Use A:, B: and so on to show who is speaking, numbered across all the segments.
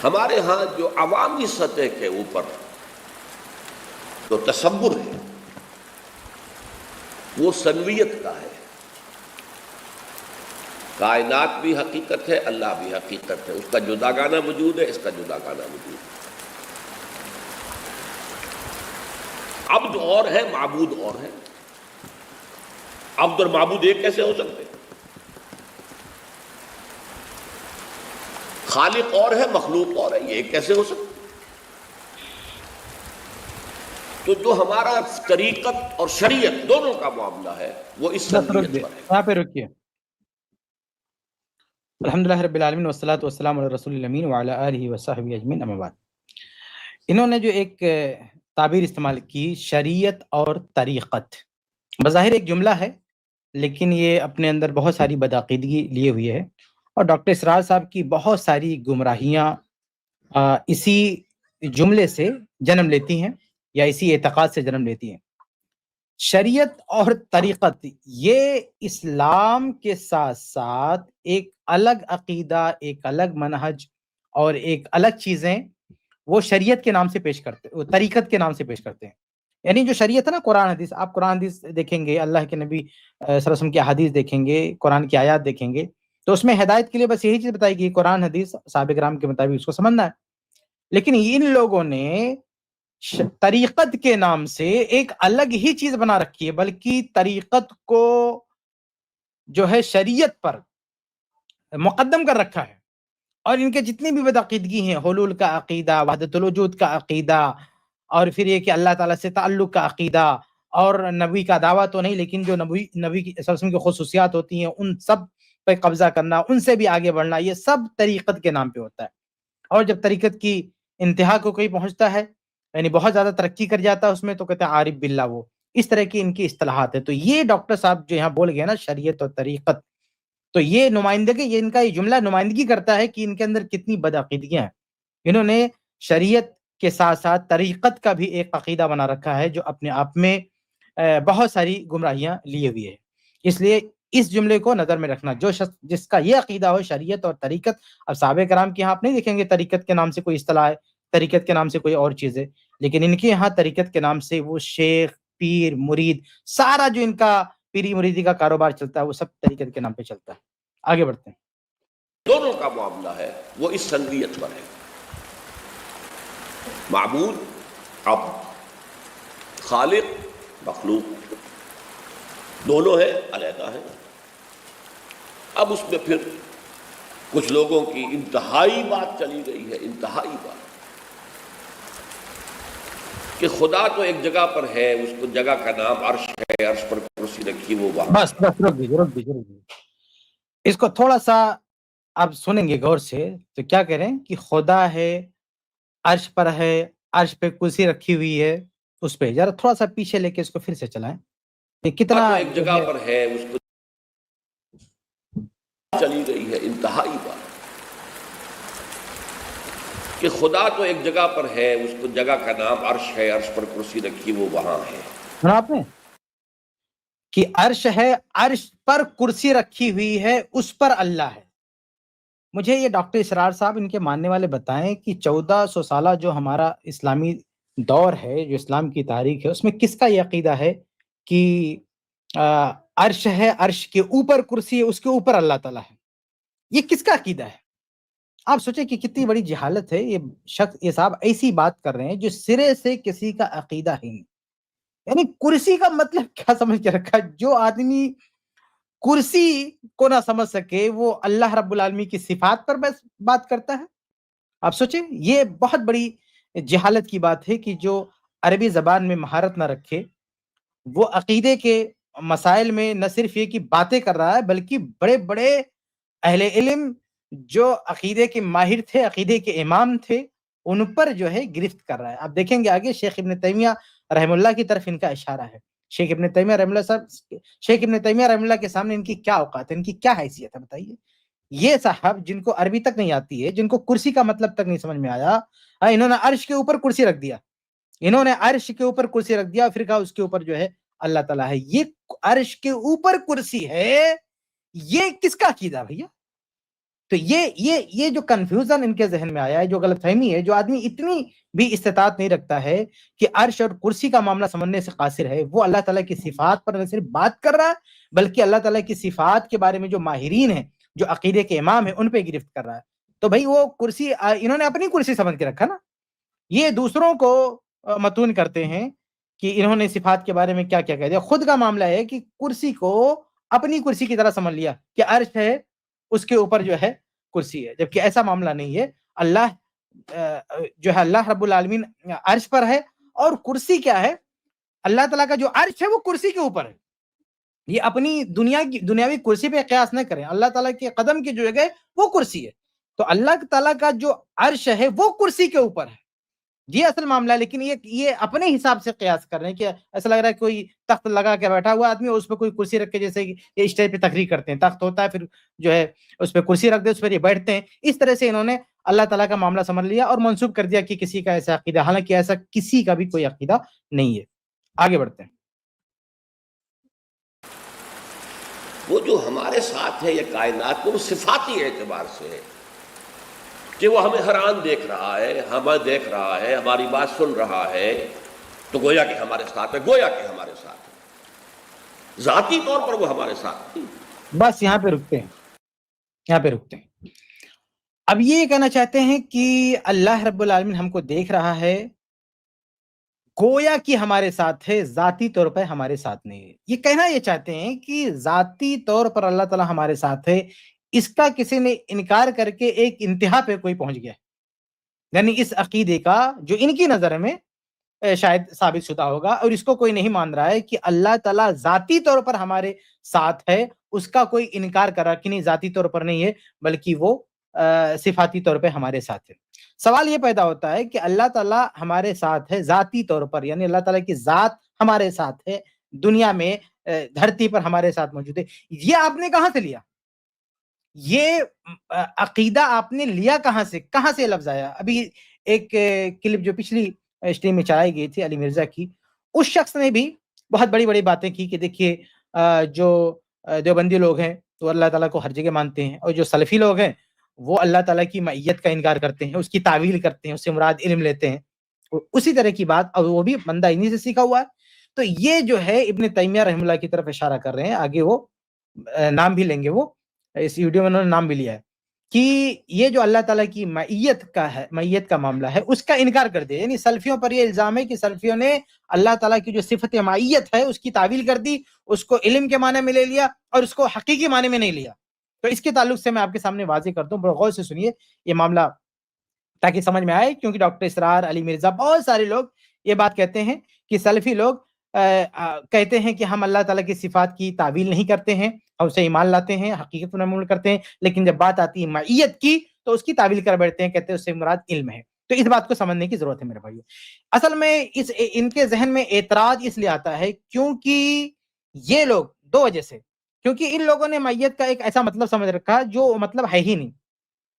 A: ہمارے ہاں جو عوامی سطح کے اوپر جو تصور ہے وہ سنویت کا ہے. کائنات بھی حقیقت ہے، اللہ بھی حقیقت ہے، اس کا جداگانہ وجود ہے، اس کا جداگانہ وجود ہے. عبد اور ہے، معبود اور ہے. عبد اور معبود ایک کیسے ہو سکتے ہیں؟ خالق اور ہے، مخلوق اور ہے، یہ ایک کیسے ہو سکتے؟ تو جو ہمارا طریقت اور شریعت دونوں کا معاملہ ہے وہ اس سنویت پر ہے.
B: یہاں پہ رکیے. الحمدللہ رب العالمین والصلاۃ والسلام علی رسول الامین وعلی آلہ وصحبہ اجمعین، اما بعد. انہوں نے جو ایک تعبیر استعمال کی، شریعت اور طریقت، بظاہر ایک جملہ ہے لیکن یہ اپنے اندر بہت ساری بدعقیدگی لیے ہوئے ہے، اور ڈاکٹر اسرار صاحب کی بہت ساری گمراہیاں اسی جملے سے جنم لیتی ہیں یا اسی اعتقاد سے جنم لیتی ہیں. شریعت اور طریقت یہ اسلام کے ساتھ ساتھ ایک الگ عقیدہ، ایک الگ منہج اور ایک الگ چیزیں وہ شریعت کے نام سے پیش کرتے، وہ طریقت کے نام سے پیش کرتے ہیں. یعنی جو شریعت ہے نا، قرآن حدیث، آپ قرآن حدیث دیکھیں گے، اللہ کے نبی صلی اللہ علیہ وسلم کی حدیث دیکھیں گے، قرآن کی آیات دیکھیں گے، تو اس میں ہدایت کے لیے بس یہی چیز بتائی گئی، قرآن حدیث صحابہ کرام کے مطابق اس کو سمجھنا ہے. لیکن ان لوگوں نے طریقت کے نام سے ایک الگ ہی چیز بنا رکھی ہے، بلکہ طریقت کو جو ہے شریعت پر مقدم کر رکھا ہے. اور ان کے جتنی بھی بدعقیدگی ہیں، حلول کا عقیدہ، وحدت الوجود کا عقیدہ، اور پھر یہ کہ اللہ تعالیٰ سے تعلق کا عقیدہ، اور نبی کا دعویٰ تو نہیں لیکن جو نبی کی صلی اللہ علیہ وسلم کی خصوصیات ہوتی ہیں ان سب پہ قبضہ کرنا، ان سے بھی آگے بڑھنا، یہ سب طریقت کے نام پہ ہوتا ہے. اور جب طریقت کی انتہا کو کوئی پہنچتا ہے، یعنی بہت زیادہ ترقی کر جاتا ہے اس میں، تو کہتے ہیں عارف باللہ. وہ اس طرح کی ان کی اصطلاحات ہے. تو یہ ڈاکٹر صاحب جو یہاں بول گئے نا، شریعت اور طریقت، تو یہ نمائندگی، یہ ان کا یہ جملہ نمائندگی کرتا ہے کہ ان کے اندر کتنی بدعقیدگیاں ہیں. انہوں نے شریعت کے ساتھ ساتھ طریقت کا بھی ایک عقیدہ بنا رکھا ہے جو اپنے آپ میں بہت ساری گمراہیاں لیے ہوئے ہے. اس لیے اس جملے کو نظر میں رکھنا، جو شخص جس کا یہ عقیدہ ہو شریعت اور طریقت. اب صحابہ کرام کے یہاں آپ نہیں دیکھیں گے طریقت کے نام سے کوئی اصطلاح ہے، طریقت کے نام سے کوئی اور چیز ہے، لیکن ان کے یہاں طریقت کے نام سے وہ شیخ، پیر، مرید، سارا جو ان کا پیری مریدی کا کاروبار چلتا ہے وہ سب طریقت کے نام پہ چلتا ہے. آگے بڑھتے ہیں.
A: دونوں کا معاملہ ہے وہ اس سنویت پر ہے. معبود، عبد، خالق، مخلوق، دونوں ہیں، علیحدہ ہیں. اب اس میں پھر کچھ لوگوں کی انتہائی بات چلی گئی ہے، انتہائی بات کہ خدا تو ایک جگہ پر ہے، اس کو جگہ کا نام عرش ہے، عرش پر کرسی رکھی وہ وہاں.
B: بس رک دیجیے. اس کو تھوڑا سا آپ سنیں گے غور سے تو کیا کہہ رہے ہیں کہ خدا ہے، عرش پر ہے، عرش پہ کرسی رکھی ہوئی ہے. اس پہ ذرا تھوڑا سا پیچھے لے کے اس کو پھر سے چلائیں. کتنا
A: تو ایک جگہ پر ہے، اس کو چلی گئی ہے انتہائی بات کہ خدا تو ایک جگہ پر ہے، اس کو جگہ کا نام عرش ہے، عرش پر کرسی رکھی وہ وہاں ہے.
B: سنا آپ نے کہ عرش ہے، عرش پر کرسی رکھی ہوئی ہے، اس پر اللہ ہے. مجھے یہ ڈاکٹر اسرار صاحب ان کے ماننے والے بتائیں کہ 1400 سالہ جو ہمارا اسلامی دور ہے، جو اسلام کی تاریخ ہے، اس میں کس کا یہ عقیدہ ہے کہ عرش ہے، عرش کے اوپر کرسی ہے، اس کے اوپر اللہ تعالیٰ ہے؟ یہ کس کا عقیدہ ہے؟ آپ سوچیں کہ کتنی بڑی جہالت ہے. یہ شخص، یہ صاحب ایسی بات کر رہے ہیں جو سرے سے کسی کا عقیدہ ہی نہیں. یعنی کرسی کا مطلب کیا سمجھ کے رکھا؟ جو آدمی کرسی کو نہ سمجھ سکے وہ اللہ رب العالمین کی صفات پر بس بات کرتا ہے. آپ سوچیں، یہ بہت بڑی جہالت کی بات ہے کہ جو عربی زبان میں مہارت نہ رکھے وہ عقیدے کے مسائل میں نہ صرف یہ کہ باتیں کر رہا ہے، بلکہ بڑے بڑے اہل علم جو عقیدے کے ماہر تھے، عقیدے کے امام تھے، ان پر جو ہے گرفت کر رہا ہے. آپ دیکھیں گے آگے شیخ ابن تیمیہ رحم اللہ کی طرف ان کا اشارہ ہے. شیخ ابن تیمیہ رحم اللہ کے سامنے ان کی کیا اوقات ہے، ان کی کیا حیثیت ہے بتائیے. یہ صاحب جن کو عربی تک نہیں آتی ہے، جن کو کرسی کا مطلب تک نہیں سمجھ میں آیا، انہوں نے عرش کے اوپر کرسی رکھ دیا. انہوں نے عرش کے اوپر کرسی رکھ دیا، پھر کہا اس کے اوپر جو ہے اللہ تعالیٰ ہے. یہ عرش کے اوپر کرسی ہے، یہ کس کا عقیدہ بھیا؟ تو یہ جو کنفیوژن ان کے ذہن میں آیا ہے، جو غلط فہمی ہے، جو آدمی اتنی بھی استطاعت نہیں رکھتا ہے کہ عرش اور کرسی کا معاملہ سمجھنے سے قاصر ہے، وہ اللہ تعالیٰ کی صفات پر نہ صرف بات کر رہا ہے بلکہ اللہ تعالیٰ کی صفات کے بارے میں جو ماہرین ہیں، جو عقیدے کے امام ہیں، ان پہ گرفت کر رہا ہے. تو بھائی وہ کرسی انہوں نے اپنی کرسی سمجھ کے رکھا نا. یہ دوسروں کو متون کرتے ہیں کہ انہوں نے صفات کے بارے میں کیا کیا کہہ دیا. خود کا معاملہ ہے کہ کرسی کو اپنی کرسی کی طرح سمجھ لیا کہ عرش ہے، اس کے اوپر جو ہے کرسی ہے، جبکہ ایسا معاملہ نہیں ہے. اللہ جو ہے اللہ رب العالمین عرش پر ہے، اور کرسی کیا ہے؟ اللہ تعالیٰ کا جو عرش ہے وہ کرسی کے اوپر ہے. یہ اپنی دنیاوی کرسی پہ قیاس نہ کریں. اللہ تعالیٰ کے قدم کی جو جگہ وہ کرسی ہے، تو اللہ تعالیٰ کا جو عرش ہے وہ کرسی کے اوپر ہے. یہ اصل معاملہ ہے. لیکن یہ اپنے حساب سے قیاس کر رہے ہیں کہ ایسا لگ رہا ہے کوئی تخت لگا کے بیٹھا ہوا آدمی، اس پہ کوئی کرسی رکھ کے، جیسے یہ اسٹیج پہ تقریر کرتے ہیں، تخت ہوتا ہے پھر جو ہے اس پہ کرسی رکھ دے، اس پر یہ بیٹھتے ہیں. اس طرح سے انہوں نے اللہ تعالیٰ کا معاملہ سمجھ لیا اور منسوب کر دیا کہ کسی کا ایسا عقیدہ، حالانکہ ایسا کسی کا بھی کوئی عقیدہ نہیں ہے. آگے بڑھتے ہیں.
A: وہ جو ہمارے ساتھ ہے یہ کائنات میں، وہ صفاتی اعتبار سے ہے کہ وہ ہمیں حیران دیکھ رہا ہے، ہمیں دیکھ رہا ہے، ہماری بات سن رہا ہے، تو گویا کہ ہمارے ساتھ ہے، گویا کہ ہمارے ساتھ ہے. ذاتی طور پر وہ ہمارے ساتھ نہیں.
B: بس یہاں پہ رکتے ہیں. اب یہ کہنا چاہتے ہیں کہ اللہ رب العالمین ہم کو دیکھ رہا ہے، گویا کہ ہمارے ساتھ ہے، ذاتی طور پر ہمارے ساتھ نہیں ہے. یہ کہنا یہ چاہتے ہیں کہ ذاتی طور پر اللہ تعالیٰ ہمارے ساتھ ہے، اس کا کسی نے انکار کر کے ایک انتہا پہ کوئی پہنچ گیا، یعنی اس عقیدے کا جو ان کی نظر میں شاید ثابت شدہ ہوگا، اور اس کو کوئی نہیں مان رہا ہے کہ اللہ تعالیٰ ذاتی طور پر ہمارے ساتھ ہے، اس کا کوئی انکار کر رہا کہ نہیں، ذاتی طور پر نہیں ہے بلکہ وہ صفاتی طور پہ ہمارے ساتھ ہے. سوال یہ پیدا ہوتا ہے کہ اللہ تعالیٰ ہمارے ساتھ ہے ذاتی طور پر، یعنی اللہ تعالیٰ کی ذات ہمارے ساتھ ہے، دنیا میں دھرتی پر ہمارے ساتھ موجود ہے. یہ آپ نے کہاں سے لیا؟ یہ عقیدہ آپ نے لیا کہاں سے لفظ آیا؟ ابھی ایک کلپ جو پچھلی اسٹریم میں چلائی گئی تھی علی مرزا کی، اس شخص نے بھی بہت بڑی باتیں کی کہ دیکھیے جو دیوبندی لوگ ہیں تو اللہ تعالیٰ کو ہر جگہ مانتے ہیں، اور جو سلفی لوگ ہیں وہ اللہ تعالیٰ کی معیت کا انکار کرتے ہیں، اس کی تعویل کرتے ہیں، اس سے مراد علم لیتے ہیں. اسی طرح کی بات، اور وہ بھی بندہ انہی سے سیکھا ہوا ہے. تو یہ جو ہے ابن تیمیہ رحمہ اللہ کی طرف اشارہ کر رہے ہیں. آگے وہ نام بھی لیں گے، وہ اس ویڈیو میں انہوں نے نام بھی لیا ہے کہ یہ جو اللہ تعالیٰ کی معیت کا معاملہ ہے اس کا انکار کر دیا. یعنی سلفیوں پر یہ الزام ہے کہ سلفیوں نے اللہ تعالیٰ کی جو صفت معیت ہے اس کی تعویل کر دی، اس کو علم کے معنی میں لے لیا اور اس کو حقیقی معنی میں نہیں لیا. تو اس کے تعلق سے میں آپ کے سامنے واضح کرتا ہوں، بڑے غور سے سنیے یہ معاملہ تاکہ سمجھ میں آئے. کیونکہ ڈاکٹر اسرار، علی مرزا، بہت سارے لوگ یہ بات کہتے ہیں کہ سلفی لوگ کہتے ہیں کہ ہم اللہ تعالیٰ کی صفات کی تعویل نہیں کرتے ہیں، ہم اسے ایمان لاتے ہیں، حقیقت پر عمل کرتے ہیں، لیکن جب بات آتی ہے معیت کی تو اس کی تعویل کر بیٹھتے ہیں، کہتے ہیں اس سے مراد علم ہے. تو اس بات کو سمجھنے کی ضرورت ہے میرے بھائیو. اصل میں ان کے ذہن میں اعتراض اس لیے آتا ہے کیونکہ یہ لوگ دو وجہ سے، کیونکہ ان لوگوں نے معیت کا ایک ایسا مطلب سمجھ رکھا جو مطلب ہے ہی نہیں.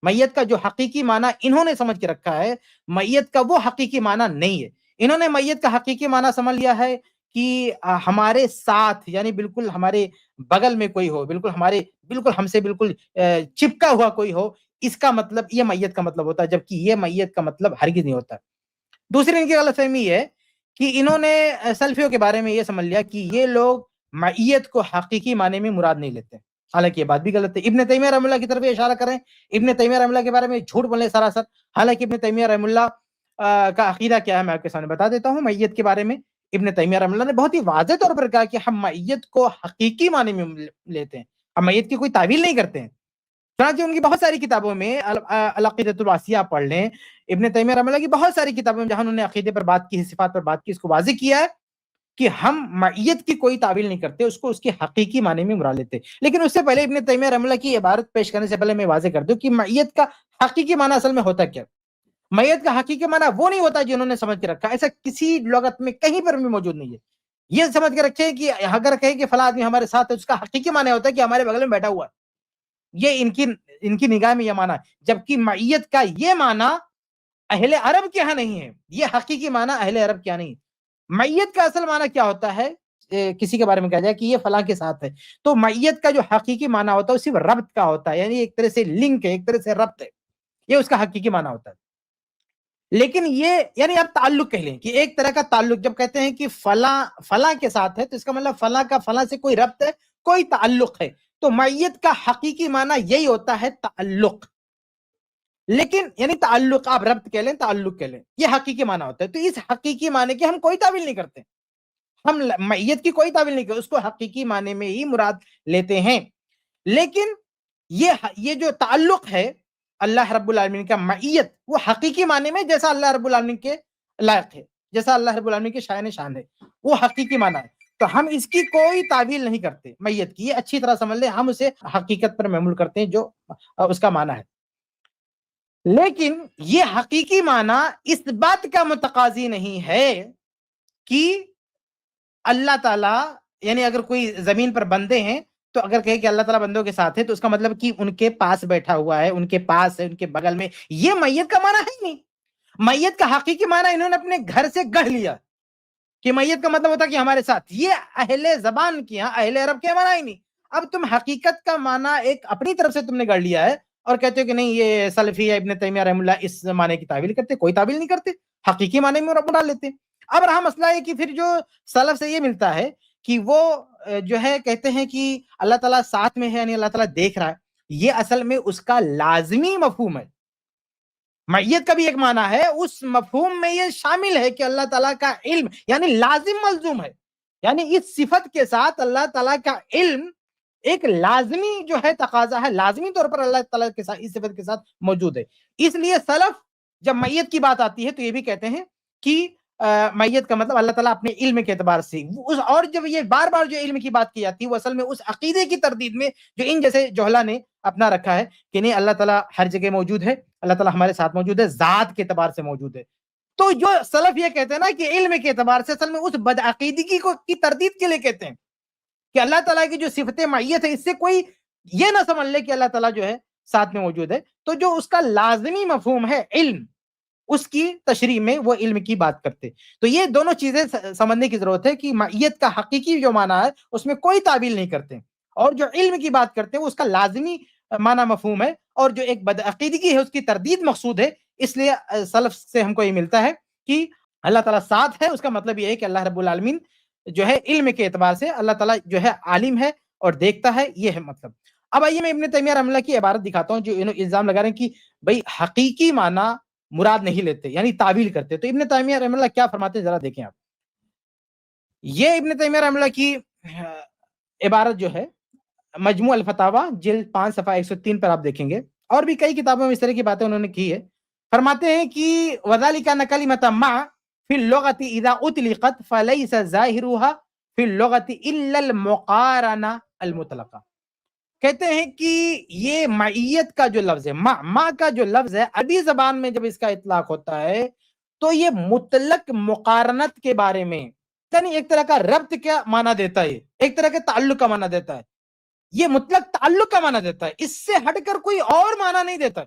B: معیت کا جو حقیقی معنی انہوں نے سمجھ کے رکھا ہے، معیت کا وہ حقیقی معنی نہیں ہے. انہوں نے معیت کا حقیقی معنی سمجھ لیا ہے کہ ہمارے ساتھ، یعنی بالکل ہمارے بغل میں کوئی ہو، بالکل ہم سے بالکل چپکا ہوا کوئی ہو، اس کا مطلب یہ معیت کا مطلب ہوتا ہے، جبکہ یہ معیت کا مطلب ہرگز نہیں ہوتا. دوسری ان کی غلط فہمی ہے کہ انہوں نے سلفیوں کے بارے میں یہ سمجھ لیا کہ یہ لوگ معیت کو حقیقی معنی میں مراد نہیں لیتے، حالانکہ یہ بات بھی غلط ہے. ابن تیمیہ رحمہ اللہ کی طرف اشارہ کریں، ابن تیمیہ رحمہ اللہ کے بارے میں جھوٹ بولے سراسر. حالانکہ ابن تیمیہ رحمہ اللہ کا عقیدہ کیا ہے میں آپ کے سامنے بتا دیتا ہوں. معیت کے بارے میں ابن تیمیہ رحمہ اللہ نے بہت ہی واضح طور پر کہا کہ ہم معیت کو حقیقی معنی میں لیتے ہیں، ہم معیت کی کوئی تعویل نہیں کرتے ہیں. چنانچہ ان کی بہت ساری کتابوں میں العقیدۃ الواسطیہ پڑھ لیں، ابن تیمیہ رحمہ اللہ کی بہت ساری کتابوں میں جہاں انہوں نے عقیدے پر بات کی، صفات پر بات کی، اس کو واضح کیا ہے کہ ہم معیت کی کوئی تعویل نہیں کرتے، اس کو اس کے حقیقی معنی میں مراد لیتے. لیکن اس سے پہلے ابن تیمیہ رحمہ اللہ کی عبارت پیش کرنے سے پہلے میں واضح کر دوں کہ معیت کا حقیقی معنی اصل میں ہوتا کیا. معیت کا حقیقی معنی وہ نہیں ہوتا جو انہوں نے سمجھ کے رکھا، ایسا کسی لغت میں کہیں پر بھی موجود نہیں ہے. یہ سمجھ کے رکھے کہ اگر کہیں کہ فلاں آدمی ہمارے ساتھ ہے، اس کا حقیقی معنی ہوتا ہے کہ ہمارے بغل میں بیٹھا ہوا ہے. یہ ان کی نگاہ میں یہ معنی، جبکہ معیت کا یہ معنی اہل عرب کے ہاں نہیں ہے، یہ حقیقی معنی اہل عرب کے ہاں نہیں. معیت کا اصل معنی کیا ہوتا ہے؟ کسی کے بارے میں کہا جائے کہ یہ فلاں کے ساتھ ہے، تو معیت کا جو حقیقی معنی ہوتا ہے وہ صرف ربط کا ہوتا ہے، یعنی ایک طرح سے لنک ہے، ایک طرح سے ربط ہے، یہ اس کا حقیقی معنی ہوتا ہے۔ لیکن یہ یعنی آپ تعلق کہہ لیں کہ ایک طرح کا تعلق، جب کہتے ہیں کہ فلاں کے ساتھ ہے تو اس کا مطلب فلاں کا فلاں سے کوئی ربط ہے، کوئی تعلق ہے، تو معیت کا حقیقی معنی یہی ہوتا ہے، تعلق۔ لیکن یعنی تعلق آپ ربط کہہ لیں، تعلق کہہ لیں، یہ حقیقی معنی ہوتا ہے۔ تو اس حقیقی معنی کی ہم کوئی تعویل نہیں کرتے، ہم معیت کی کوئی تعویل نہیں کرتے، اس کو حقیقی معنی میں ہی مراد لیتے ہیں۔ لیکن یہ جو تعلق ہے اللہ رب العالمین کا معیت، وہ حقیقی معنی میں جیسا اللہ رب العالمین کے لائق ہے، جیسا اللہ رب العالمین کے شان ہے، وہ حقیقی معنی ہے۔ تو ہم اس کی کوئی تعویل نہیں کرتے معیت کی، یہ اچھی طرح سمجھ لیں، ہم اسے حقیقت پر محمول کرتے ہیں جو اس کا معنی ہے۔ لیکن یہ حقیقی معنی اس بات کا متقاضی نہیں ہے کہ اللہ تعالیٰ، یعنی اگر کوئی زمین پر بندے ہیں تو اگر کہے کہ اللہ تعالیٰ بندوں کے ساتھ ہے تو اس کا مطلب کہ ان کے پاس بیٹھا ہوا ہے، ان کے پاس ہے، ان کے بغل میں، یہ میت کا معنی ہے ہی نہیں۔ میت کا حقیقی معنی انہوں نے اپنے گھر سے گڑھ لیا کہ میت کا مطلب ہوتا ہے کہ ہمارے ساتھ، یہ اہل زبان کی، اہل عرب کے معنی ہی نہیں۔ اب تم حقیقت کا معنی ایک اپنی طرف سے تم نے گڑھ لیا ہے اور کہتے ہو کہ نہیں یہ سلفی ہے، ابن تیمیہ رحمہ اللہ اس معنی کی تعویل کرتے، کوئی تعویل نہیں کرتے، حقیقی معنی میں بنا لیتے۔ اب رہا مسئلہ ہے کہ پھر جو سلف سے یہ ملتا ہے کہ وہ جو ہے کہتے ہیں کہ اللہ تعالیٰ ساتھ میں ہے، یعنی اللہ تعالیٰ دیکھ رہا ہے، یہ اصل میں اس کا لازمی مفہوم ہے۔ معیت کا بھی ایک معنی ہے، اس مفہوم میں یہ شامل ہے کہ اللہ تعالیٰ کا علم یعنی لازم ملزوم ہے، یعنی اس صفت کے ساتھ اللہ تعالیٰ کا علم ایک لازمی جو ہے تقاضا ہے، لازمی طور پر اللہ تعالیٰ کے ساتھ اس صفت کے ساتھ موجود ہے۔ اس لیے سلف جب میت کی بات آتی ہے تو یہ بھی کہتے ہیں کہ میت کا مطلب اللہ تعالیٰ اپنے علم کے اعتبار سے، اور جب یہ بار بار جو علم کی بات کی جاتی ہے وہ اصل میں اس عقیدے کی تردید میں جو ان جیسے جوہلا نے اپنا رکھا ہے کہ نہیں اللہ تعالیٰ ہر جگہ موجود ہے، اللہ تعالیٰ ہمارے ساتھ موجود ہے، ذات کے اعتبار سے موجود ہے۔ تو جو سلف یہ کہتے ہیں نا کہ علم کے اعتبار سے، اصل میں اس بدعقیدگی کی تردید کے لیے کہتے ہیں کہ اللہ تعالیٰ کی جو صفت معیت ہے اس سے کوئی یہ نہ سمجھ لے کہ اللہ تعالیٰ جو ہے ساتھ میں موجود ہے۔ تو جو اس کا لازمی مفہوم ہے علم، اس کی تشریح میں وہ علم کی بات کرتے۔ تو یہ دونوں چیزیں سمجھنے کی ضرورت ہے کہ معیت کا حقیقی جو معنی ہے اس میں کوئی تعویل نہیں کرتے، اور جو علم کی بات کرتے ہیں وہ اس کا لازمی معنی مفہوم ہے، اور جو ایک بدعقیدگی ہے اس کی تردید مقصود ہے۔ اس لیے سلف سے ہم کو یہ ملتا ہے کہ اللہ تعالیٰ ساتھ ہے، اس کا مطلب یہ ہے کہ اللہ رب العالمین جو ہے علم کے اعتبار سے اللہ تعالیٰ جو ہے عالم ہے اور دیکھتا ہے، یہ ہے مطلب۔ اب آئیے میں ابن تیمیہ رحمہ اللہ کی عبارت دکھاتا ہوں جو انہوں الزام لگا رہے ہیں کہ بھائی حقیقی معنی مراد نہیں لیتے، یعنی تعویل کرتے۔ تو ابن تیمیہ رحمہ اللہ کیا فرماتے ہیں ذرا دیکھیں آپ۔ یہ ابن تیمیہ رحمہ اللہ کی عبارت جو ہے مجموع الفتاوی جلد 5 صفحہ 103 پر آپ دیکھیں گے، اور بھی کئی کتابوں میں اس طرح کی باتیں انہوں نے کی ہے۔ فرماتے ہیں کہ وَذَلِكَ أَنَّ كَلِمَةَ مَعَ فِي اللُّغَةِ إِذَا أُطْلِقَتْ فَلَيْسَ ظَاهِرُهَا فِي اللُّغَةِ إِلَّا الْمُقَارَنَةُ الْمُطْلَقَةُ۔ کہتے ہیں کہ یہ معیت کا جو لفظ ہے، ما کا جو لفظ ہے، عربی زبان میں جب اس کا اطلاق ہوتا ہے تو یہ مطلق مقارنت کے بارے میں، یعنی ایک طرح کا ربط کا معنی دیتا ہے، ایک طرح کے تعلق کا معنی دیتا ہے، یہ مطلق تعلق کا معنی دیتا ہے، اس سے ہٹ کر کوئی اور معنی نہیں دیتا۔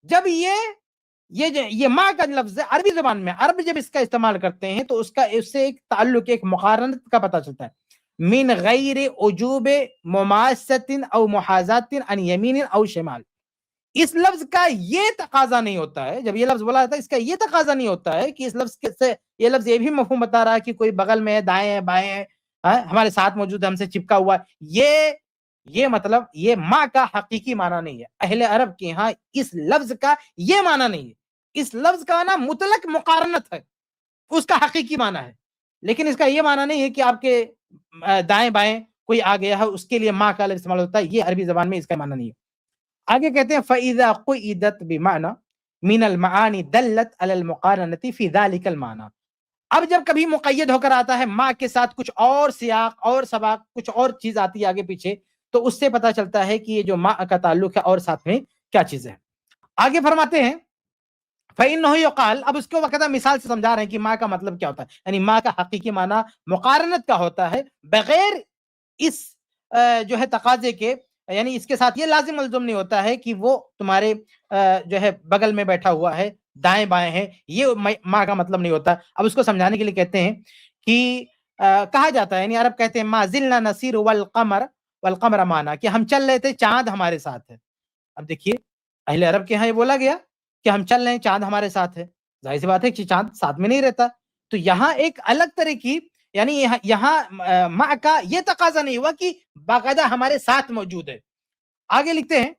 B: جب یہ ما کا لفظ ہے عربی زبان میں، عرب جب اس کا استعمال کرتے ہیں تو اس سے ایک تعلق، ایک مقارنت کا پتہ چلتا ہے۔ من غیر عجوب مماست او محاذات عن یمین او شمال، اس لفظ کا یہ تقاضا نہیں ہوتا ہے، جب یہ لفظ بولا جاتا ہے اس کا یہ تقاضا نہیں ہوتا ہے کہ اس لفظ سے یہ لفظ یہ بھی مفہوم بتا رہا ہے کہ کوئی بغل میں ہے، دائیں ہے، بائیں ہے، ہمارے ساتھ موجود ہے، ہم سے چپکا ہوا ہے، یہ مطلب یہ ما کا حقیقی معنی نہیں ہے۔ اہل عرب کے ہاں اس لفظ کا یہ معنی نہیں ہے، اس لفظ کا معنی مطلق مقارنت ہے، اس کا حقیقی معنی ہے، لیکن اس کا یہ معنی نہیں ہے کہ آپ کے دائیں بائیں کوئی آ گیا ہے اس کے لیے ما کا لفظ استعمال ہوتا ہے، یہ عربی زبان میں اس کا معنی نہیں ہے۔ آگے کہتے ہیں فَإِذَا قُيِّدَتْ بِمَعْنَى مِنَ الْمَعَانِ دَلَّتْ عَلَى الْمُقَارَنَةِ فِي ذَلِكَ الْمَعْنَى۔ اب جب کبھی مقید ہو کر آتا ہے ما کے ساتھ کچھ اور سیاق اور سباق، کچھ اور چیز آتی ہے آگے پیچھے، تو اس سے پتہ چلتا ہے کہ یہ جو ما کا تعلق ہے اور ساتھ میں کیا چیز ہے۔ آگے فرماتے ہیں فَإِنَّهُ يُقَالُ، اب اس کو وقت مثال سے سمجھا رہے ہیں کہ ما کا مطلب کیا ہوتا ہے، یعنی ما کا حقیقی معنی مقارنت کا ہوتا ہے، بغیر اس جو ہے تقاضے کے، یعنی اس کے ساتھ یہ لازم ملزوم نہیں ہوتا ہے کہ وہ تمہارے جو ہے بغل میں بیٹھا ہوا ہے، دائیں بائیں ہے، یہ ما کا مطلب نہیں ہوتا۔ اب اس کو سمجھانے کے لیے کہتے ہیں کہ کہا جاتا ہے، یعنی عرب کہتے ہیں ما زلنا نسیر والقمر معنا، کہ ہم چل رہے تھے چاند ہمارے ساتھ ہے. اب دیکھیے اہل عرب کے ہاں یہ بولا گیا کہ ہم چل رہے ہیں چاند ہمارے ساتھ ہے، ظاہر سی بات ہے کہ چاند ساتھ میں نہیں رہتا. تو یہاں ایک الگ طرح کی، یعنی یہاں مع کا یہ تقاضا نہیں ہوا کہ باقاعدہ ہمارے ساتھ موجود ہے. آگے لکھتے ہیں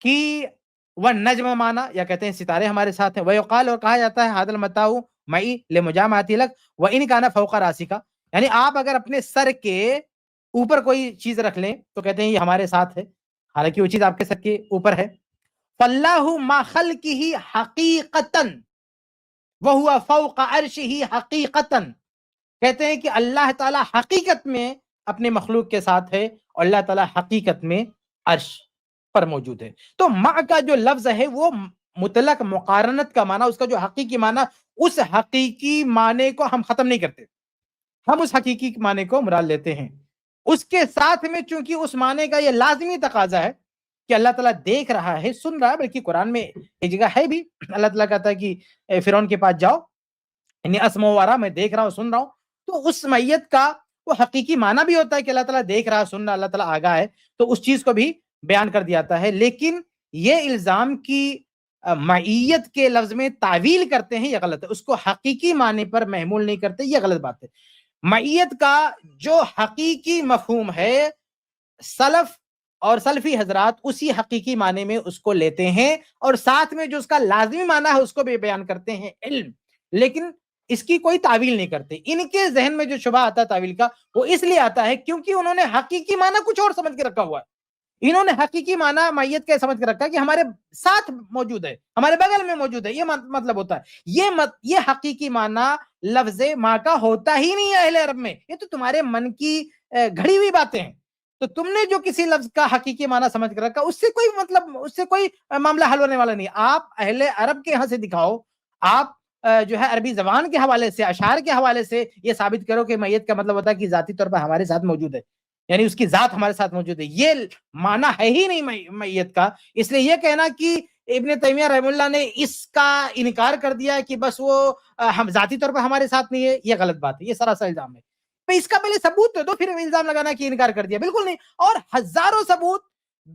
B: کہ وَالنَّجْمَ مانا، یا کہتے ہیں ستارے ہمارے ساتھ ہیں. وَيُقَالُ، اور کہا جاتا ہے هَذَا الْمَتَاعُ مَعِي لِمُجَامَعَتِي لَكَ وَإِنْ كَانَ فَوْقَ رَاسِكَ، یعنی آپ اگر اپنے سر کے اوپر کوئی چیز رکھ لیں تو کہتے ہیں یہ ہمارے ساتھ ہے، حالانکہ وہ چیز آپ کے سر کے اوپر ہے. فَاللَّهُ مَا خَلْقِهِ حَقِيقَةً وَهُوَ فَوْقَ عَرْشِهِ حَقِيقَةً، کہتے ہیں کہ اللہ تعالیٰ حقیقت میں اپنے مخلوق کے ساتھ ہے اور اللہ تعالیٰ حقیقت میں عرش پر موجود ہے. تو مع کا جو لفظ ہے وہ مطلق مقارنت کا معنی، اس کا جو حقیقی معنی، اس حقیقی معنی کو ہم ختم نہیں کرتے، ہم اس حقیقی معنی کو مراد لیتے ہیں. اس کے ساتھ میں چونکہ اس معنی کا یہ لازمی تقاضا ہے کہ اللہ تعالیٰ دیکھ رہا ہے، سن رہا ہے، بلکہ قرآن میں ایک جگہ ہے بھی، اللہ تعالیٰ کہتا ہے کہ فرعون کے پاس جاؤ، انی اسمع و ارا، میں دیکھ رہا ہوں، سن رہا ہوں. تو اس میت کا وہ حقیقی معنی بھی ہوتا ہے کہ اللہ تعالیٰ دیکھ رہا، سن رہا، اللہ تعالیٰ آگاہ ہے، تو اس چیز کو بھی بیان کر دیا جاتا ہے. لیکن یہ الزام کی معیت کے لفظ میں تعویل کرتے ہیں، یہ غلط ہے. اس کو حقیقی معنی پر محمول نہیں کرتے، یہ غلط بات ہے. معیت کا جو حقیقی مفہوم ہے، سلف اور سلفی حضرات اسی حقیقی معنی میں اس کو لیتے ہیں، اور ساتھ میں جو اس کا لازمی معنی ہے اس کو بھی بیان کرتے ہیں، علم. لیکن اس کی کوئی تعویل نہیں کرتے. ان کے ذہن میں جو شبہ آتا ہے تعویل کا، وہ اس لیے آتا ہے کیونکہ انہوں نے حقیقی معنی کچھ اور سمجھ کے رکھا ہوا ہے. انہوں نے حقیقی معنی معیت کا سمجھ کے رکھا کہ ہمارے ساتھ موجود ہے، ہمارے بغل میں موجود ہے، یہ مطلب ہوتا ہے. یہ حقیقی معنی لفظ ماں کا ہوتا ہی نہیں ہے اہل عرب میں. یہ تو تمہارے من کی گھڑی ہوئی باتیں ہیں. تو تم نے جو کسی لفظ کا حقیقی معنی سمجھ کر رکھا، اس سے کوئی مطلب، اس سے کوئی معاملہ حل ہونے والا نہیں. آپ اہل عرب کے یہاں سے دکھاؤ، آپ جو ہے عربی زبان کے حوالے سے، اشعار کے حوالے سے یہ ثابت کرو کہ میت کا مطلب ہوتا ہے کہ ذاتی طور پر ہمارے ساتھ موجود ہے، یعنی اس کی ذات ہمارے ساتھ موجود ہے. یہ معنی ہے ہی نہیں میت کا. اس لیے یہ کہنا کہ ابن تیمیہ رحمہ اللہ نے اس کا انکار کر دیا کہ بس وہ ہم ذاتی طور پر ہمارے ساتھ نہیں ہے، یہ غلط بات ہے، یہ سراسر الزام ہے. اس کا پہلے ثبوت دے دو، پھر الزام لگانا کہ انکار کر دیا، بالکل نہیں. اور ہزاروں ثبوت،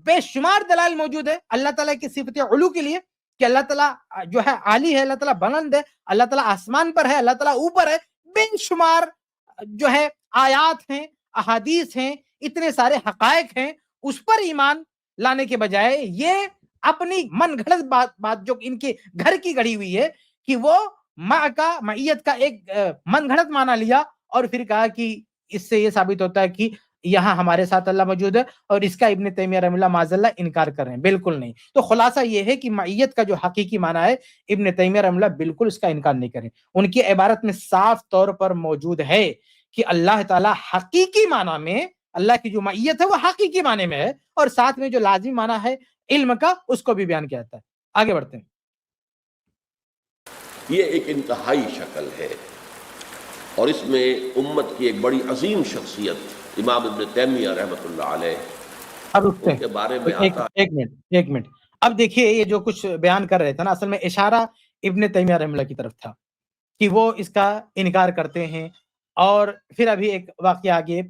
B: بے شمار دلائل موجود ہے اللہ تعالیٰ کی صفت علو کے لیے، کہ اللہ تعالیٰ جو ہے عالی ہے، اللہ تعالیٰ بلند ہے، اللہ تعالیٰ آسمان پر ہے، اللہ تعالیٰ اوپر ہے. بے شمار جو ہے آیات ہیں، احادیث ہیں، اتنے سارے حقائق ہیں. اس پر ایمان لانے کے بجائے یہ اپنی من گھڑت بات جو ان کے گھر کی گڑی ہوئی ہے کہ وہ معیت کا ایک من گھڑت معنی لیا، اور پھر کہا کہ اس سے یہ ثابت ہوتا ہے کہ یہاں ہمارے ساتھ اللہ موجود ہے، اور اس کا ابن تیمیہ رحمہ اللہ معاذ اللہ انکار کر رہے ہیں. بالکل نہیں. تو خلاصہ یہ ہے کہ معیت کا جو حقیقی معنی ہے، ابن تیمیہ رحمہ اللہ بالکل اس کا انکار نہیں کریں. ان کی عبارت میں صاف طور پر موجود ہے کہ اللہ تعالیٰ حقیقی معنی میں، اللہ کی جو معیت ہے وہ حقیقی معنی میں ہے، اور ساتھ میں جو لازمی معنی ہے علم کا، اس کو بھی بیان کیا جاتا ہے. آگے بڑھتے ہیں.
A: یہ ایک انتہائی شکل ہے، اور اس میں امت کی ایک بڑی عظیم شخصیت امام ابن تیمیہ رحمۃ اللہ علیہ،
B: اب
A: ان کے بارے میں آتا ہے.
B: ایک منٹ. اب دیکھیے یہ جو کچھ بیان کر رہے تھے نا، اصل میں اشارہ ابن تیمیہ رحمہ اللہ کی طرف تھا کہ وہ اس کا انکار کرتے ہیں، اور پھر ابھی ایک واقعہ آگے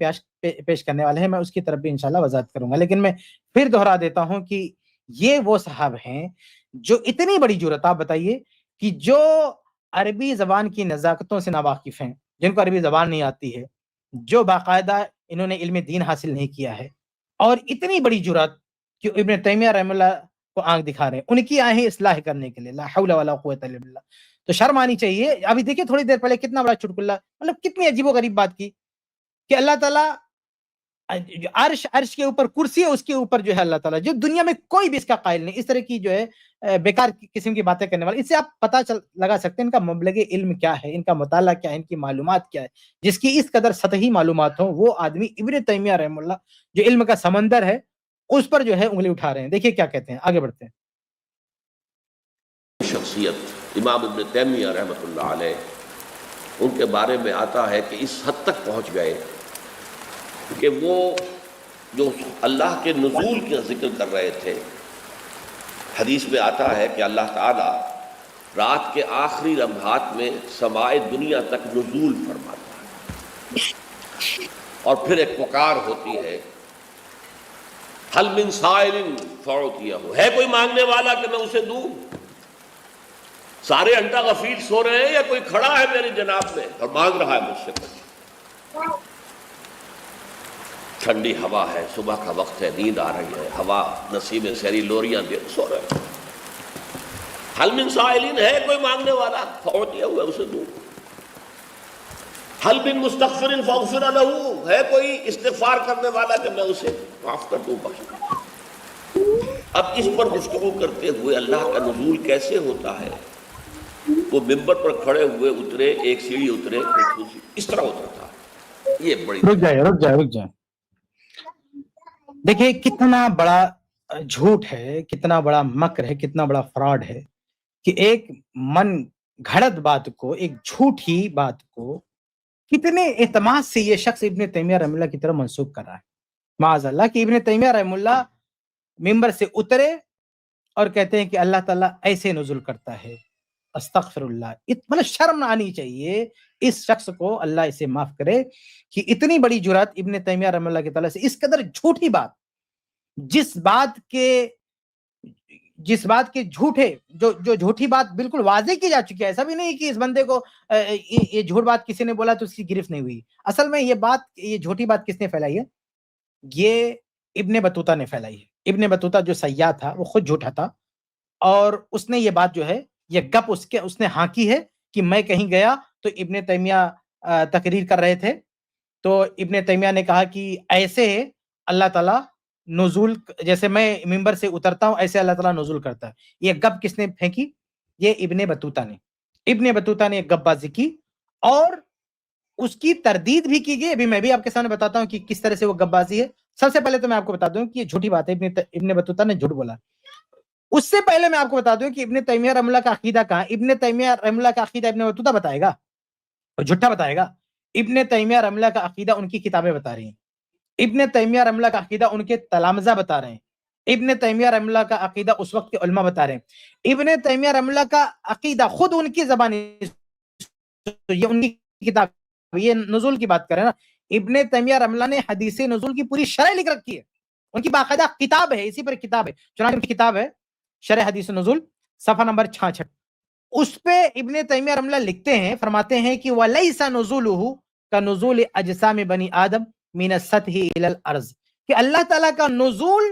B: پیش کرنے والے ہیں، میں اس کی طرف بھی انشاءاللہ وضاحت کروں گا. لیکن میں پھر دہرا دیتا ہوں کہ یہ وہ صاحب ہیں جو اتنی بڑی جرأت، آپ بتائیے، کہ جو عربی زبان کی نزاکتوں سے ناواقف ہیں، جن کو عربی زبان نہیں آتی ہے، جو باقاعدہ انہوں نے علم دین حاصل نہیں کیا ہے، اور اتنی بڑی جرأت کہ ابن تیمیہ رحمہ اللہ کو آنکھ دکھا رہے ہیں، ان کی آہیں اصلاح کرنے کے لیے. لا حول ولا قوت الا باللہ. تو شرم آنی چاہیے. ابھی دیکھیں تھوڑی دیر پہلے کتنا بڑا چٹکلا، مطلب کتنی عجیب و غریب بات کی کہ اللہ تعالیٰ عرش کے اوپر کرسی ہے، اس کے اوپر جو ہے اللہ تعالیٰ، جو دنیا میں کوئی بھی اس کا قائل نہیں. اس طرح کی جو ہے بیکار قسم کی باتیں کرنے والے، اس سے آپ پتہ لگا سکتے ہیں ان کا مبلغ علم کیا ہے، ان کا مطالعہ کیا ہے، ان کی معلومات کیا ہے. جس کی اس قدر سطحی معلومات ہوں، وہ آدمی ابن تیمیہ رحمہ اللہ جو علم کا سمندر ہے، اس پر جو ہے انگلی اٹھا رہے ہیں. دیکھیے کیا کہتے ہیں. آگے بڑھتے ہیں.
A: شخصیت امام ابن تیمیہ رحمۃ اللہ علیہ، ان کے بارے میں آتا ہے کہ اس حد تک پہنچ گئے کہ وہ جو اللہ کے نزول کا ذکر کر رہے تھے، حدیث میں آتا ہے کہ اللہ تعالیٰ رات کے آخری لمحات میں سمائے دنیا تک نزول فرماتا ہے. اور پھر ایک پکار ہوتی ہے، حل من سائل فاعطیہ، ہے کوئی مانگنے والا کہ میں اسے دوں؟ سارے انٹا غفیر سو رہے ہیں یا کوئی کھڑا ہے میری جناب میں اور مانگ رہا ہے مجھ سے کچھ؟ ٹھنڈی ہوا ہے، صبح کا وقت ہے، نیند آ رہی ہے، ہوا نسیم سحری لوریاں دے سو رہے ہیں۔ حل من سائلین، ہے کوئی مانگنے والا فاعطیہ، ہوا اسے دوں۔ حل من مستغفر فاغفر لہ، ہے کوئی استغفار کرنے والا کہ میں اسے معاف کر دوں، بخش دوں۔ اب اس پر گفتگو کرتے ہوئے اللہ کا نزول کیسے ہوتا ہے، وہ ممبر پر کھڑے ہوئے اترے، ایک سیڑھی اترے، اس طرح اترتا ہے۔ یہ بڑی
B: رک جائے دیکھیں کتنا بڑا جھوٹ ہے، کتنا بڑا مکر ہے، کتنا بڑا فراڈ ہے کہ ایک من گھڑت بات کو، ایک جھوٹی بات کو کتنے اعتماد سے یہ شخص ابن تیمیہ رحمہ اللہ کی طرف منسوب کر رہا ہے۔ معاذ اللہ کہ ابن تیمیہ رحمہ اللہ ممبر سے اترے اور کہتے ہیں کہ اللہ تعالیٰ ایسے نزول کرتا ہے۔ استغفر اللہ، مطلب شرم آنی چاہیے اس شخص کو، اللہ اسے معاف کرے کہ اتنی بڑی جرات ابن تیمیہ رحمہ اللہ کی تعالیٰ سے، اس قدر جھوٹی بات، جس بات کے جھوٹے جو جھوٹی بات بالکل واضح کی جا چکی ہے۔ ایسا بھی نہیں کہ اس بندے کو یہ جھوٹ بات کسی نے بولا تو اس کی گرفت نہیں ہوئی۔ اصل میں یہ جھوٹی بات کس نے پھیلائی ہے؟ یہ ابن بطوطہ نے پھیلائی ہے۔ ابن بطوطہ جو سیاح تھا، وہ خود جھوٹا تھا، اور اس نے یہ بات جو ہے، یہ گپ اس نے ہانکی ہے کہ میں کہیں گیا تو ابن تیمیہ تقریر کر رہے تھے، تو ابن تیمیہ نے کہا کہ ایسے اللہ تعالیٰ نزول، جیسے میں ممبر سے اترتا ہوں ایسے اللہ تعالیٰ نزول کرتا ہے۔ یہ گپ کس نے پھینکی؟ یہ ابن بطوطہ نے ایک گپ بازی کی، اور اس کی تردید بھی کی گئی۔ ابھی میں بھی آپ کے سامنے بتاتا ہوں کہ کس طرح سے وہ گپ بازی ہے۔ سب سے پہلے تو میں آپ کو بتا دوں کہ یہ جھوٹی بات ہے، ابن بطوطہ نے جھوٹ بولا۔ اس سے پہلے میں آپ کو بتا دوں کہ ابن تیمیہ رحمہ اللہ کا عقیدہ کہاں؟ ابن تیمیہ رحمہ اللہ کا عقیدہ ابن بطوطہ بتائے گا اور جھوٹا بتائے گا؟ ابن تیمیہ رحمہ اللہ کا عقیدہ ان کی کتابیں بتا رہی ہیں، ابن تیمیہ رحمہ اللہ کا عقیدہ ان کے تلامذہ بتا رہے ہیں، ابن تیمیہ رحمہ اللہ کا عقیدہ اس وقت کے علماء بتا رہے ہیں، ابن تیمیہ رحمہ اللہ کا عقیدہ خود ان کی زبانی، یہ ان کی کتاب، یہ نزول کی بات کریں نا، ابن تیمیہ رحمہ اللہ نے حدیث نزول کی پوری شرح لکھ رکھی ہے، ان کی باقاعدہ کتاب ہے، اسی پر کتاب ہے، چنانچہ ان کی کتاب ہے شرح حدیث نزول، صفحہ نمبر 66، اس پہ ابن تیمیہ رحمہ اللہ لکھتے ہیں، فرماتے ہیں کہ وَلَيْسَ نُزُولُهُ كَنُزُولِ أَجْسَامِ بَنِي آدم مِنَ السَّطْحِ إِلَى الْأَرْضِ، کہ اللہ تعالیٰ کا نزول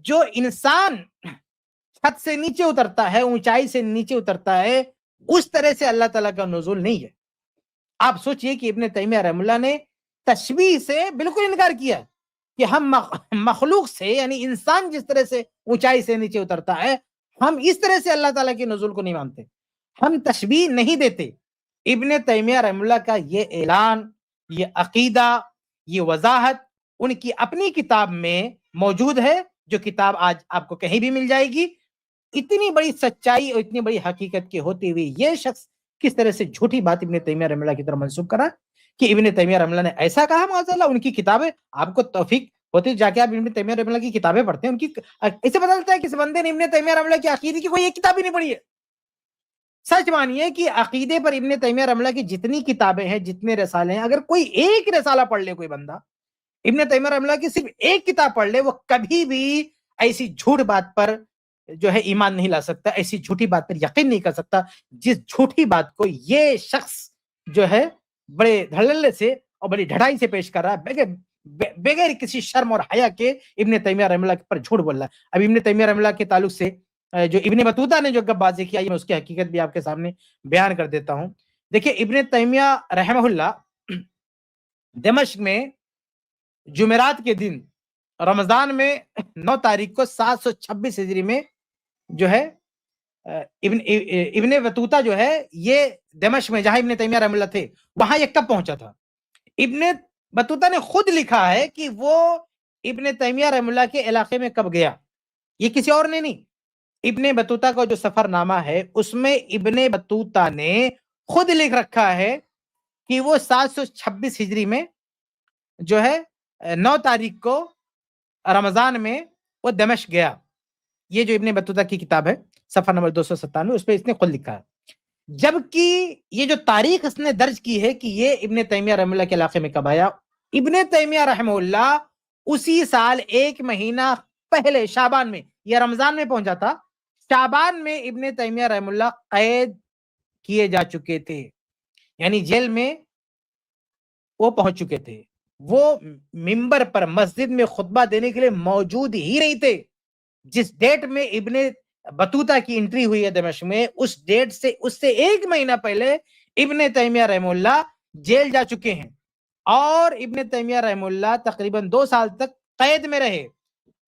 B: جو انسان چھت سے نیچے اترتا ہے، اونچائی سے نیچے اترتا ہے، اس طرح سے اللہ تعالیٰ کا نزول نہیں ہے۔ آپ سوچئے کہ ابن تیمیہ رحمہ اللہ نے تشبیہ سے بالکل انکار کیا کہ ہم مخلوق سے، یعنی انسان جس طرح سے اونچائی سے نیچے اترتا ہے، ہم اس طرح سے اللہ تعالیٰ کے نزول کو نہیں مانتے، ہم تشبیہ نہیں دیتے۔ ابن تیمیہ رحمہ اللہ کا یہ اعلان، یہ عقیدہ، یہ وضاحت ان کی اپنی کتاب میں موجود ہے، جو کتاب آج آپ کو کہیں بھی مل جائے گی۔ اتنی بڑی سچائی اور اتنی بڑی حقیقت کے ہوتے ہوئے یہ شخص کس طرح سے جھوٹی بات ابن تیمیہ رحمہ اللہ کی طرف منسوب کرا کہ ابن تیمیہ رحمہ اللہ نے ایسا کہا۔ معاذ اللہ، ان کی کتابیں آپ کو توفیق ہوتی، جا کے آپ ابن تیمیہ رحمہ اللہ کی کتابیں پڑھتے ہیں، ان کی اسے پتہ چلتا ہے کہ اس بندے نے ابن تیمیہ رحمہ اللہ کی عقیدے کی کوئی ایک کتاب ہی نہیں پڑھی ہے۔ سچ مانیے کہ عقیدے پر ابن تیمیہ رحمہ اللہ کی جتنی کتابیں ہیں، جتنے رسالے ہیں، اگر کوئی ایک رسالہ پڑھ لے کوئی بندہ، ابن تیمیہ رحمہ اللہ کی صرف ایک کتاب پڑھ لے، وہ کبھی بھی ایسی جھوٹ بات پر جو ہے ایمان نہیں لا سکتا، ایسی جھوٹی بات پر یقین نہیں کر سکتا جس جھوٹی بات کو یہ شخص جو ہے بڑے دھڑلے سے اور بڑی ڈھڑائی سے پیش کر رہا ہے، بغیر کسی شرم اور حیا کے ابن تیمیہ رحمہ اللہ پر جھوٹ بول رہا ہے۔ اب ابن تیمیہ رحمہ اللہ کے تعلق سے جو ابن بطوطہ نے جو گپ بازی کیا، میں اس کی حقیقت بھی آپ کے سامنے بیان کر دیتا ہوں۔ دیکھیں، ابن تیمیہ رحمہ اللہ دمشق میں جمعرات کے دن رمضان میں 9 تاریخ کو 726 ہجری میں جو ہے ابن بطوطہ جو ہے یہ دمشق میں جہاں ابن تیمیہ رحمہ اللہ تھے وہاں یہ کب پہنچا تھا؟ ابن بطوطہ نے خود لکھا ہے کہ وہ ابن تیمیہ رحمہ اللہ کے علاقے میں کب گیا، یہ کسی اور نے نہیں۔ ابن بطوطہ کا جو سفر نامہ ہے اس میں ابن بطوطہ نے خود لکھ رکھا ہے کہ وہ 726 ہجری میں جو ہے 9 تاریخ کو رمضان میں وہ دمشق گیا۔ یہ جو ابن بطوطہ کی کتاب ہے صفحہ نمبر 297، اس پہ اس نے خود لکھا ہے، جبکہ یہ جو تاریخ اس نے درج کی ہے کہ یہ ابن تیمیہ رحمہ اللہ کے علاقے میں کب آیا، ابن تیمیہ رحمہ اللہ اسی سال 1 مہینہ پہلے شعبان میں، یہ رمضان میں پہنچا تھا، شعبان میں ابن تیمیہ رحمہ اللہ قید کیے جا چکے تھے، یعنی جیل میں وہ پہنچ چکے تھے. وہ ممبر پر مسجد میں خطبہ دینے کے لیے موجود ہی نہیں تھے. جس ڈیٹ میں ابن بطوطہ کی انٹری ہوئی ہے دمشق میں، اس ڈیٹ سے اس سے 1 مہینہ پہلے ابن تیمیہ رحمہ اللہ جیل جا چکے ہیں، اور ابن تیمیہ رحمہ اللہ تقریباً 2 سال تک قید میں رہے.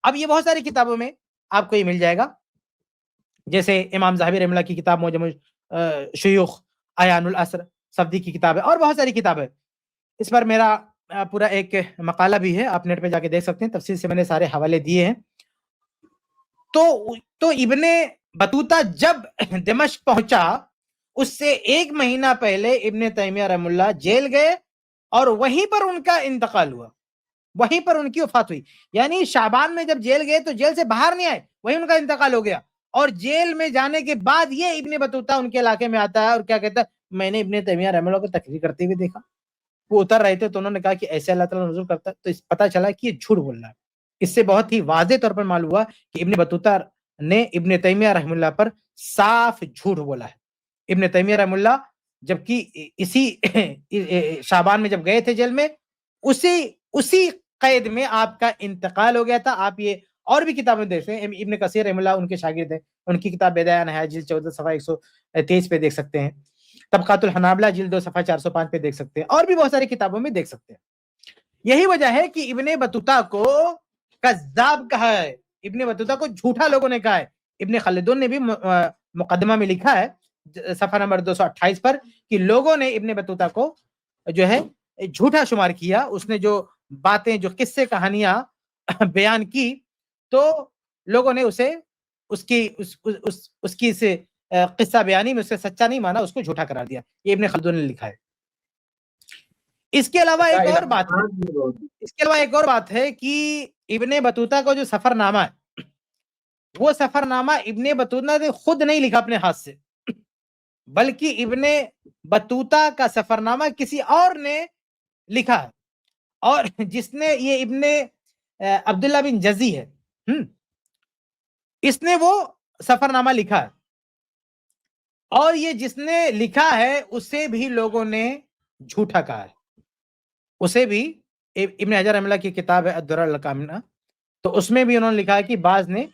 B: اب یہ بہت ساری کتابوں میں آپ کو یہ مل جائے گا، جیسے امام ذہبی رحمہ اللہ کی کتاب معجم شیوخ، عیان الاسر سفدی کی کتاب ہے، اور بہت ساری کتاب ہے. اس پر میرا پورا ایک مقالہ بھی ہے، آپ نیٹ پہ جا کے دیکھ سکتے ہیں، تفصیل سے میں نے سارے حوالے دیے ہیں. تو ابن بطوطہ جب دمشق پہنچا اس سے 1 مہینہ پہلے ابن تیمیہ رحمہ اللہ جیل گئے، اور وہیں پر ان کا انتقال ہوا، وہیں پر ان کی وفات ہوئی. یعنی شعبان میں جب جیل گئے تو جیل سے باہر نہیں آئے، وہیں ان کا انتقال ہو گیا. اور جیل میں جانے کے بعد یہ ابن بطوطہ ان کے علاقے میں آتا ہے اور کیا کہتا ہے، میں نے ابن تیمیہ رحمہ اللہ کو تقریر کرتے ہوئے دیکھا. وہ اتر رہے تھے تو انہوں نے کہا کہ ایسے اللہ تعالیٰ نزول کرتا ہے، تو پتہ چلا کہ یہ جھوٹ بول رہا ہے. اس سے بہت ہی واضح طور پر معلوم ہوا کہ ابن بطوطہ نے ابن تیمیہ رحمہ اللہ پر صاف جھوٹ بولا ہے. ابن تیمیہ رحمہ اللہ جبکہ اسی شعبان میں جب گئے تھے جیل میں، اسی قید میں آپ کا انتقال ہو گیا تھا. آپ یہ اور بھی کتابیں دیکھتے ہیں، ابن کثیر رحمہ اللہ ان کے شاگرد ہیں، ان کی کتاب بدایہ نہایہ جلد 14 صفحہ 123 پہ دیکھ سکتے ہیں، طبقات الحنابلہ جلد 2 صفحہ 405 پہ دیکھ سکتے ہیں، اور بھی بہت ساری کتابوں میں دیکھ سکتے ہیں. یہی وجہ ہے کہ ابن بطوطہ کو کذاب کہا ہے، ابن بطوطہ کو جھوٹا لوگوں نے کہا ہے. ابن خلدون نے بھی مقدمہ میں لکھا ہے صفحہ نمبر 228 پر کہ لوگوں نے ابن بطوطہ کو جو ہے جھوٹا شمار کیا. اس نے جو باتیں، جو قصے کہانیاں بیان کی، تو لوگوں نے اسے اس کی قصہ بیانی میں اسے سچا نہیں مانا، اس کو جھوٹا قرار دیا. یہ ابن خلدون نے لکھا ہے. اس کے علاوہ ایک اور بات ہے کہ ابن بطوطہ کا جو سفر نامہ ہے، وہ سفر نامہ ابن بطوطہ نے خود نہیں لکھا اپنے ہاتھ سے، بلکہ ابن بطوطہ کا سفر نامہ کسی اور نے لکھا ہے. اور جس نے یہ ابن عبداللہ بن جزی ہے، اس نے وہ سفر نامہ لکھا ہے، اور یہ جس نے لکھا ہے اسے بھی لوگوں نے جھوٹا کہا ہے. اسے بھی ابن حجر رحمہ اللہ کی کتاب ہے الدرر الکامنہ، تو اس میں بھی انہوں نے لکھا ہے کہ بعض نے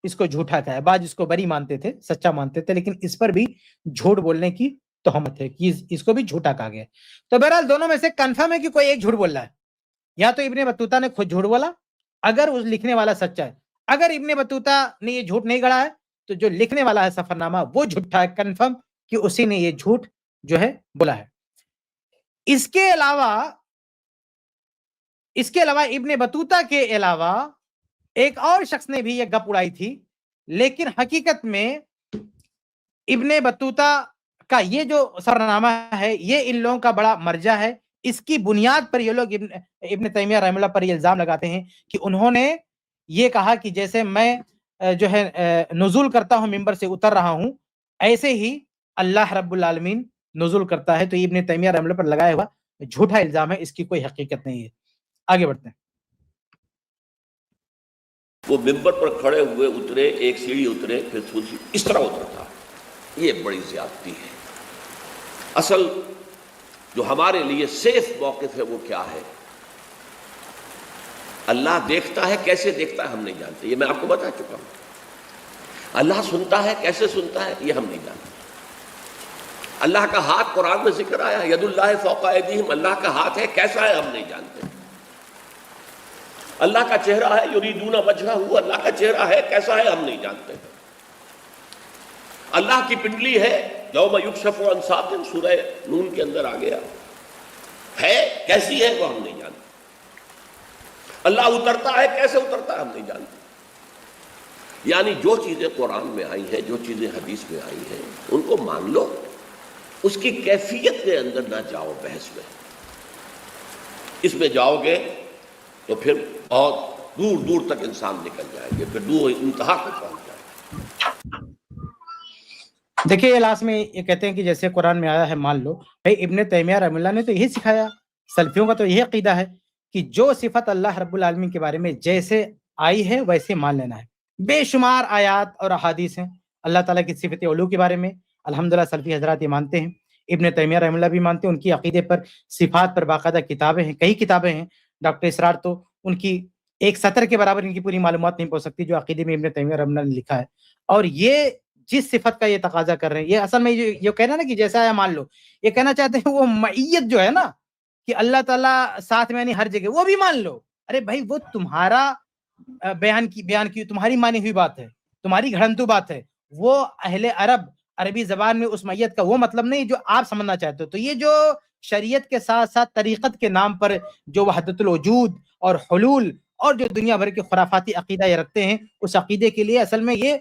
B: اس کو جھوٹا کہا ہے، بعض اس کو بری مانتے تھے، سچا مانتے تھے، لیکن اس پر بھی جھوٹ بولنے کی تہمت ہے کہ اس کو بھی جھوٹا کہا گیا. تو بہرحال دونوں میں سے کنفرم ہے کہ کوئی ایک جھوٹ بول رہا ہے، یا تو ابن بطوطہ نے خود جھوٹ بولا اگر اس لکھنے والا سچا ہے. اگر ابن بطوطہ نے یہ جھوٹ نہیں گڑھا ہے تو جو لکھنے والا ہے سفر نامہ وہ جھوٹا ہے، کنفرم کہ اسی نے یہ جھوٹ جو ہے بولا ہے. اس کے علاوہ ابن بطوطہ کے علاوہ ایک اور شخص نے بھی یہ گپ اڑائی تھی، لیکن حقیقت میں ابن بطوطہ کا یہ جو سفرنامہ ہے یہ ان لوگوں کا بڑا مرجع ہے. اس کی بنیاد پر یہ لوگ ابن تیمیہ رحمہ اللہ پر یہ الزام لگاتے ہیں کہ انہوں نے یہ کہا کہ جیسے میں جو ہے نزول کرتا ہوں، ممبر سے اتر رہا ہوں، ایسے ہی اللہ رب العالمین نزول کرتا ہے. تو یہ ابن تیمیہ رحمہ اللہ پر لگایا ہوا جھوٹا الزام ہے، اس کی کوئی حقیقت نہیں ہے. آگے بڑھتے ہیں.
A: وہ ممبر پر کھڑے ہوئے اترے، ایک سیڑھی اترے، پھر دوسری، اس طرح اترتا. یہ بڑی زیادتی ہے. اصل جو ہمارے لیے سیف موقف ہے وہ کیا ہے؟ اللہ دیکھتا ہے، کیسے دیکھتا ہے ہم نہیں جانتے، یہ میں آپ کو بتا چکا ہوں. اللہ سنتا ہے، کیسے سنتا ہے یہ ہم نہیں جانتے. اللہ کا ہاتھ قرآن میں ذکر آیا، ید اللہ فوق ایدیہم، اللہ کا ہاتھ ہے، کیسا ہے ہم نہیں جانتے. اللہ کا چہرہ ہے، یریدون وجہہ، اللہ کا چہرہ ہے، کیسا ہے ہم نہیں جانتے. اللہ کی پنڈلی ہے، یوم یکشف عن ساق، سورہ نون کے اندر آ گیا ہے، کیسی ہے وہ ہم نہیں جانتے. اللہ اترتا ہے، کیسے اترتا ہے ہم نہیں جانتے. یعنی جو چیزیں قرآن میں آئی ہیں، جو چیزیں حدیث میں آئی ہیں، ان کو مان لو، اس کی کیفیت کے اندر نہ جاؤ بحث میں. اس میں جاؤ گے تو پھر بہت دور دور تک انسان نکل جائیں گے، پھر دور انتہا کو پہنچ جائیں گے.
B: دیکھیے یہ لاسٹ میں یہ کہتے ہیں کہ جیسے قرآن میں آیا ہے مان لو. بھائی ابن تیمیہ رحمہ اللہ نے تو یہی سکھایا، سلفیوں کا تو یہی عقیدہ ہے کہ جو صفت اللہ رب العالمین کے بارے میں جیسے آئی ہے ویسے مان لینا ہے. بے شمار آیات اور احادیث ہیں اللہ تعالیٰ کی صفت علو کے بارے میں. الحمدللہ سلفی حضرات یہ مانتے ہیں, ابن تیمیہ رحمہ اللہ بھی مانتے ہیں, ان کی عقیدے پر صفات پر باقاعدہ کتابیں ہیں, کئی کتابیں ہیں. ڈاکٹر اسرار تو ان کی ایک سطر کے برابر ان کی پوری معلومات نہیں پہنچ سکتی جو عقیدے میں ابن تیمیہ رحمہ اللہ نے لکھا ہے. اور یہ جس صفت کا یہ تقاضا کر رہے ہیں, یہ اصل میں یہ کہنا نا کہ جیسا آیا مان لو, یہ کہنا چاہتے ہیں وہ معیت جو ہے نا کہ اللہ تعالیٰ ساتھ میں یعنی ہر جگہ, وہ بھی مان لو. ارے بھائی وہ تمہارا بیان کی تمہاری مانی ہوئی بات ہے, تمہاری گھڑنتو بات ہے. وہ اہل عربی زبان میں اس معیت کا وہ مطلب نہیں جو آپ سمجھنا چاہتے ہو. تو یہ جو شریعت کے ساتھ ساتھ طریقت کے نام پر جو وحدت الوجود اور حلول اور جو دنیا بھر کے خرافاتی عقیدہ یہ رکھتے ہیں, اس عقیدے کے لیے اصل میں یہ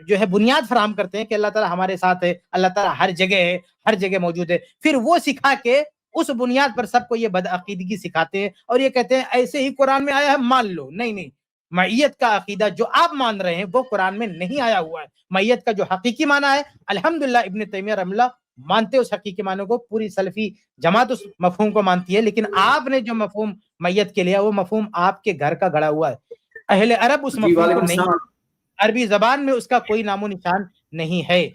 B: جو ہے بنیاد فراہم کرتے ہیں کہ اللہ تعالیٰ ہمارے ساتھ ہے, اللہ تعالیٰ ہر جگہ ہے, ہر جگہ موجود ہے. پھر وہ سکھا کے اس بنیاد پر سب کو یہ بدعقیدگی سکھاتے ہیں اور یہ کہتے ہیں ایسے ہی قرآن میں آیا ہے مان لو. نہیں, معیت کا عقیدہ جو آپ مان رہے ہیں وہ قرآن میں نہیں آیا ہوا ہے. معیت کا جو حقیقی معنی ہے الحمدللہ ابن تیمیہ رحمہ اللہ مانتے اس حقیقی معنی کو, پوری سلفی جماعت اس مفہوم کو مانتی ہے. لیکن آپ نے جو مفہوم میت کے لیا وہ مفہوم آپ کے گھر کا گڑا ہوا ہے. اہل عرب اس مفہوم کو نہیں, عربی زبان میں اس کا کوئی نام و نشان نہیں ہے.